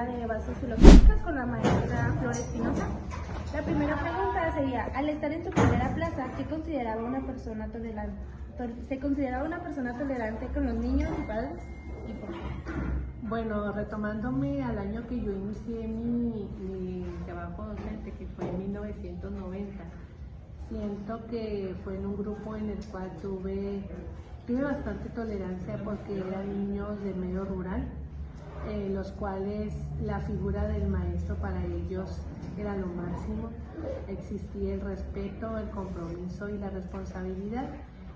materia de bases filosóficas con la maestra Flor Espinosa. La primera pregunta sería, al estar en su primera plaza, ¿qué consideraba una persona tolerante? ¿Se consideraba una persona tolerante con los niños y padres? ¿Y por qué? Bueno, retomándome al año que yo inicié mi trabajo docente, que fue en 1990, siento que fue en un grupo en el cual tuve bastante tolerancia porque eran niños del medio rural, los cuales la figura del maestro para ellos era lo máximo. Existía el respeto, el compromiso y la responsabilidad,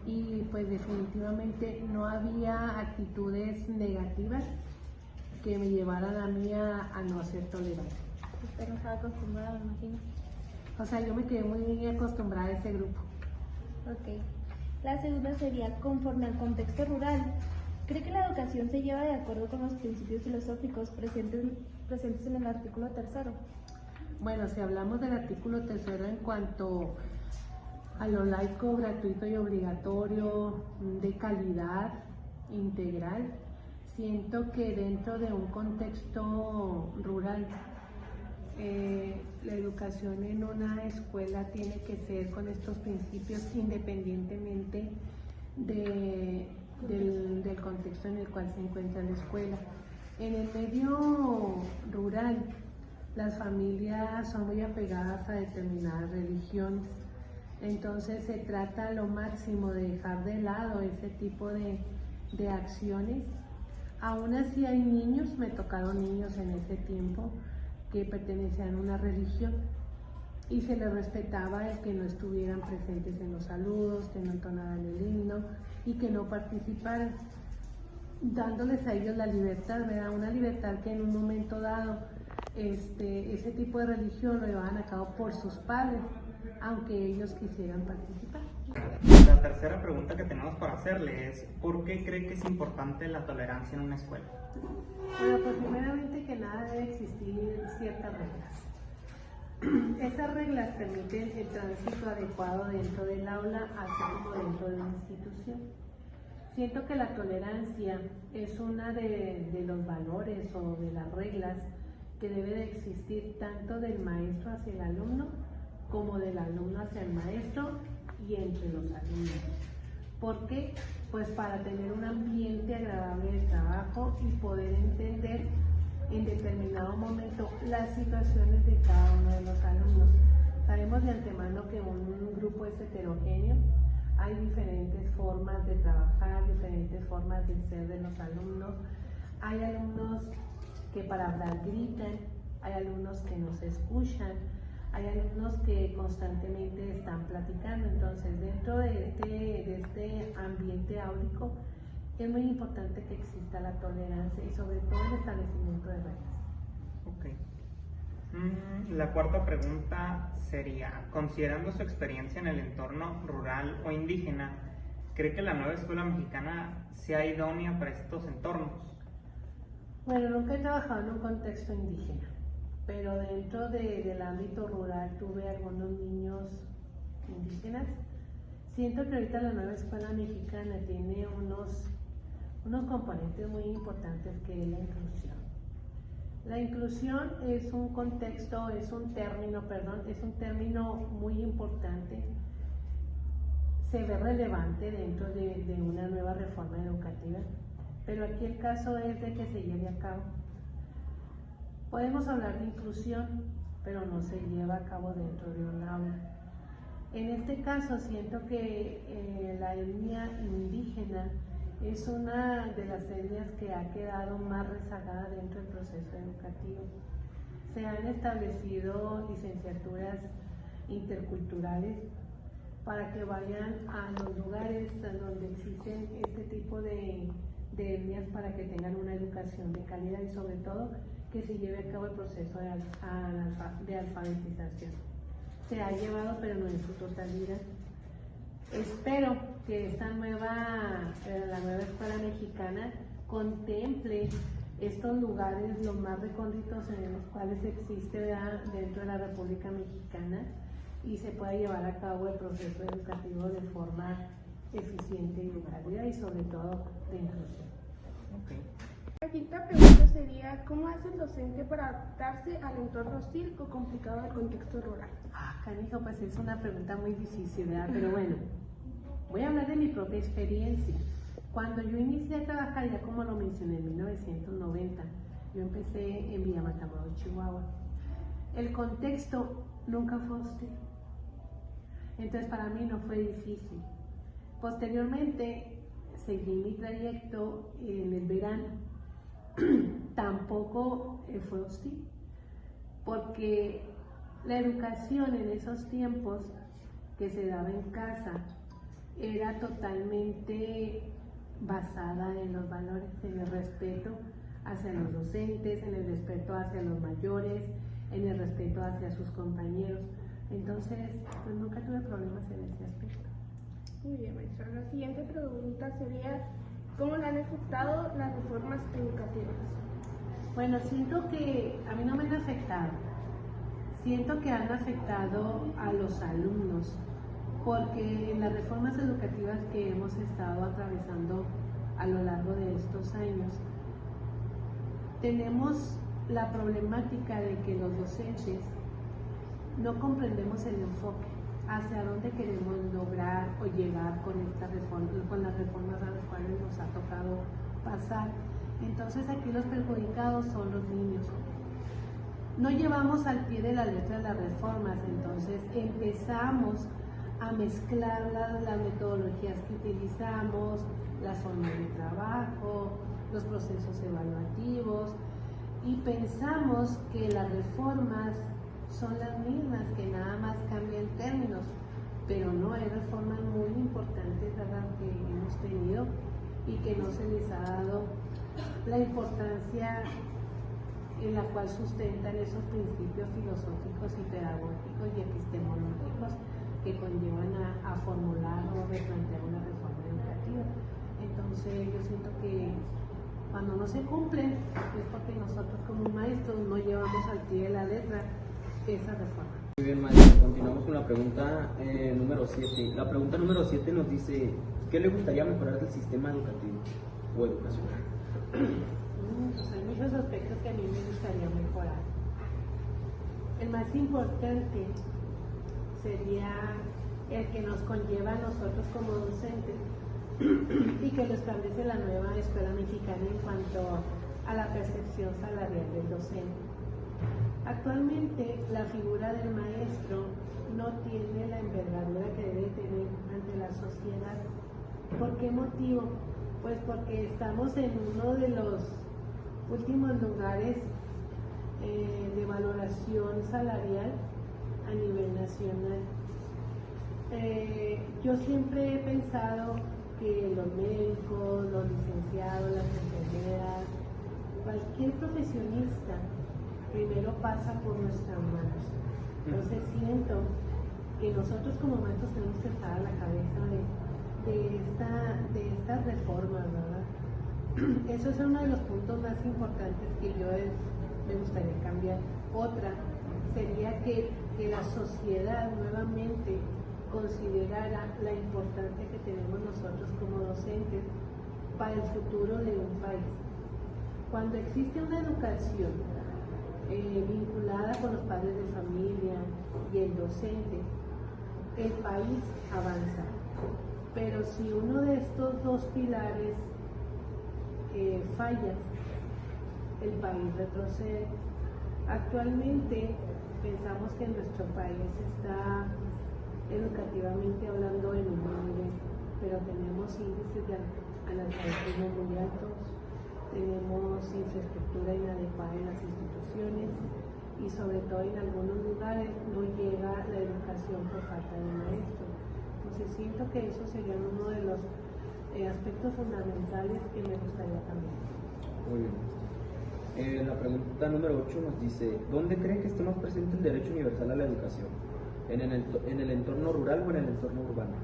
y pues definitivamente no había actitudes negativas que me llevaran a mí a no ser tolerante. Usted no estaba acostumbrada, me imagino. O sea, yo me quedé muy acostumbrada a ese grupo. Ok. La segunda sería, conforme al contexto rural, ¿cree que la educación se lleva de acuerdo con los principios filosóficos presentes en el artículo 3? Bueno, si hablamos del artículo 3 en cuanto a lo laico, gratuito y obligatorio, de calidad, integral, siento que dentro de un contexto rural, la educación en una escuela tiene que ser con estos principios independientemente del contexto en el cual se encuentra la escuela. En el medio rural, las familias son muy apegadas a determinadas religiones, entonces se trata lo máximo de dejar de lado ese tipo de acciones. Aún así hay niños, me tocaron niños en ese tiempo que pertenecían a una religión y se les respetaba el que no estuvieran presentes en los saludos, que no entonaran el himno y que no participaran, dándoles a ellos la libertad, ¿verdad? Una libertad que en un momento dado ese tipo de religión lo llevaban a cabo por sus padres, aunque ellos quisieran participar. La tercera pregunta que tenemos para hacerle es, ¿por qué cree que es importante la tolerancia en una escuela? Bueno, pues primeramente que nada debe existir ciertas reglas. Esas reglas permiten el tránsito adecuado dentro del aula, así como dentro de la institución. Siento que la tolerancia es una de los valores o de las reglas que debe de existir tanto del maestro hacia el alumno como del alumno hacia el maestro y entre los alumnos. ¿Por qué? Pues para tener un ambiente agradable de trabajo y poder entender en determinado momento las situaciones de cada uno de los alumnos. Sabemos de antemano que un grupo es heterogéneo, hay diferentes formas de trabajar, diferentes formas de ser de los alumnos. Hay alumnos que para hablar gritan, hay alumnos que no se escuchan, hay alumnos que constantemente están platicando. Entonces, dentro de este ambiente áulico, es muy importante que exista la tolerancia y sobre todo el establecimiento de reglas. Ok. La cuarta pregunta sería, considerando su experiencia en el entorno rural o indígena, ¿cree que la nueva escuela mexicana sea idónea para estos entornos? Bueno, nunca he trabajado en un contexto indígena, pero dentro del ámbito rural tuve algunos niños indígenas. Siento que ahorita la nueva escuela mexicana tiene unos componentes muy importantes, que es la inclusión. La inclusión es un contexto, es un término muy importante. Se ve relevante dentro de una nueva reforma educativa, pero aquí el caso es de que se lleve a cabo. Podemos hablar de inclusión, pero no se lleva a cabo dentro de un aula. En este caso siento que la etnia indígena es una de las etnias que ha quedado más rezagada dentro del proceso educativo. Se han establecido licenciaturas interculturales para que vayan a los lugares donde existen este tipo de etnias para que tengan una educación de calidad y sobre todo que se lleve a cabo el proceso de alfabetización. Se ha llevado, pero no en su totalidad. Espero que la nueva escuela mexicana contemple estos lugares, los más recónditos en los cuales existe dentro de la República Mexicana, y se pueda llevar a cabo el proceso educativo de forma eficiente y de calidad y sobre todo de inclusión. Okay. La quinta pregunta sería, ¿cómo hace el docente para adaptarse al entorno hostil o complicado del contexto rural? Canijo, pues es una pregunta muy difícil, ¿verdad? Pero bueno, voy a hablar de mi propia experiencia. Cuando yo inicié a trabajar, ya como lo mencioné, en 1990, yo empecé en Villa Matamoros, Chihuahua. El contexto nunca fue hostil. Entonces para mí no fue difícil. Posteriormente seguí mi trayecto en el verano. Tampoco fue hostil, porque la educación en esos tiempos que se daba en casa era totalmente basada en los valores, en el respeto hacia los docentes, en el respeto hacia los mayores, en el respeto hacia sus compañeros. Entonces, pues nunca tuve problemas en ese aspecto. Muy bien, maestra. La siguiente pregunta sería, ¿cómo le han afectado las reformas educativas? Bueno, siento que a mí no me han afectado. Siento que han afectado a los alumnos, porque en las reformas educativas que hemos estado atravesando a lo largo de estos años, tenemos la problemática de que los docentes no comprendemos el enfoque hacia dónde queremos lograr o llegar con esta reforma, con las reformas a las cuales nos ha tocado pasar. Entonces aquí los perjudicados son los niños. No llevamos al pie de la letra las reformas, entonces empezamos a mezclar las metodologías que utilizamos, las formas de trabajo, los procesos evaluativos, y pensamos que las reformas son las mismas, que nada más cambian términos, pero no, hay reformas muy importantes, ¿verdad?, que hemos tenido y que no se les ha dado la importancia en la cual sustentan esos principios filosóficos y pedagógicos y epistemológicos que conllevan a formular o replantear una reforma educativa. Entonces yo siento que cuando no se cumplen es porque nosotros como maestros no llevamos al pie de la letra esa reforma. Muy bien, maestro. Continuamos con la pregunta número 7. La pregunta número 7 nos dice, ¿qué le gustaría mejorar del sistema educativo o educacional? Pues hay muchos aspectos que a mí me gustaría mejorar. El más importante sería el que nos conlleva a nosotros como docentes y que lo establece la nueva escuela mexicana en cuanto a la percepción salarial del docente. Actualmente la figura del maestro no tiene la envergadura que debe tener ante la sociedad. ¿Por qué motivo? Pues porque estamos en uno de los últimos lugares de valoración salarial a nivel nacional. Yo siempre he pensado que los médicos, los licenciados, las enfermeras, cualquier profesionista primero pasa por nuestras manos. Entonces siento que nosotros como maestros tenemos que estar a la cabeza de estas reformas, ¿verdad? Eso es uno de los puntos más importantes que yo me gustaría cambiar. Otra sería que la sociedad nuevamente considerara la importancia que tenemos nosotros como docentes para el futuro de un país. Cuando existe una educación vinculada con los padres de familia y el docente, el país avanza. Pero si uno de estos dos pilares falla, el país retrocede. Actualmente pensamos que nuestro país está educativamente hablando en un buen nivel, pero tenemos índices de analfabetismo muy altos, tenemos infraestructura inadecuada en las instituciones y sobre todo en algunos lugares no llega la educación por falta de maestros. Entonces siento que eso sería uno de los aspectos fundamentales que me gustaría cambiar. Muy bien. La pregunta número 8 nos dice, ¿dónde cree que esté más presente el derecho universal a la educación? ¿En el entorno rural o en el entorno urbano?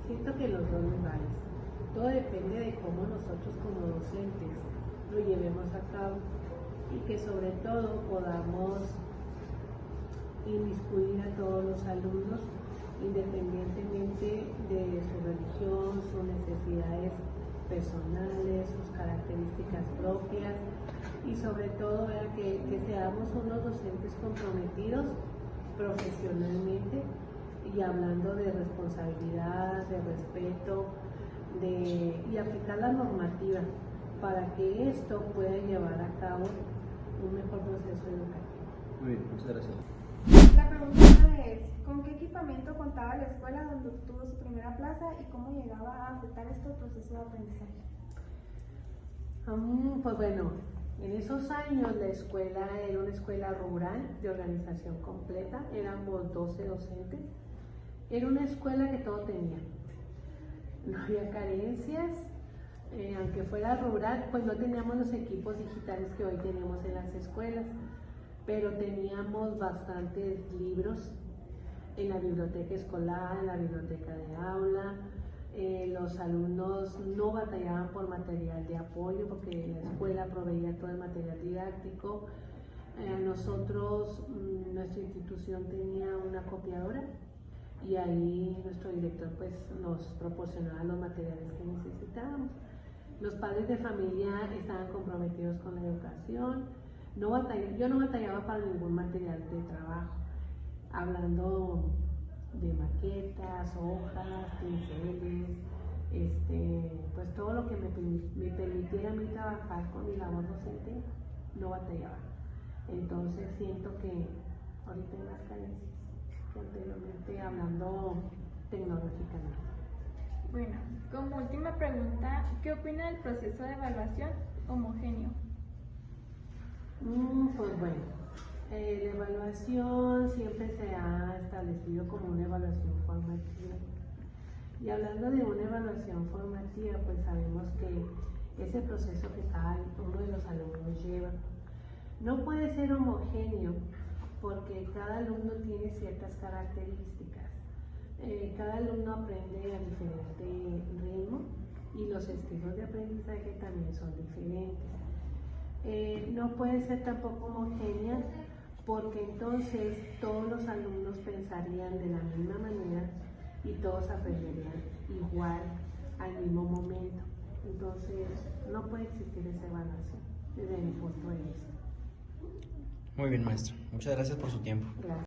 Siento que los dos lugares. Todo depende de cómo nosotros como docentes lo llevemos a cabo y que sobre todo podamos inmiscuir a todos los alumnos independientemente de su religión, sus necesidades personales, sus características propias y sobre todo que seamos unos docentes comprometidos profesionalmente y hablando de responsabilidad, de respeto y aplicar la normativa para que esto pueda llevar a cabo un mejor proceso educativo. Muy bien, muchas gracias. La pregunta es, ¿con qué equipamiento contaba la escuela donde obtuvo su primera plaza y cómo llegaba a afectar esto el proceso de aprendizaje? Pues bueno, en esos años la escuela era una escuela rural de organización completa, éramos 12 docentes, era una escuela que todo tenía, no había carencias, aunque fuera rural, pues no teníamos los equipos digitales que hoy tenemos en las escuelas, pero teníamos bastantes libros en la biblioteca escolar, en la biblioteca de aula. Los alumnos no batallaban por material de apoyo porque la escuela proveía todo el material didáctico. Nosotros, nuestra institución tenía una copiadora y ahí nuestro director pues nos proporcionaba los materiales que necesitábamos. Los padres de familia estaban comprometidos con la educación. Yo no batallaba para ningún material de trabajo, hablando de maquetas, hojas, pinceles, pues todo lo que me permitiera a mí trabajar con mi labor docente, no batallaba. Entonces siento que ahorita hay más carencias que anteriormente, hablando tecnológicamente. Bueno, como última pregunta, ¿qué opina del proceso de evaluación homogéneo? Pues bueno, la evaluación siempre se ha establecido como una evaluación formativa. Y hablando de una evaluación formativa, pues sabemos que ese proceso que cada uno de los alumnos lleva no puede ser homogéneo porque cada alumno tiene ciertas características. Cada alumno aprende a diferente ritmo y los estilos de aprendizaje también son diferentes. No puede ser tampoco homogénea porque entonces todos los alumnos pensarían de la misma manera y todos aprenderían igual al mismo momento. Entonces no puede existir esa evaluación desde mi punto de vista. Muy bien, maestro. Muchas gracias por su tiempo. Gracias.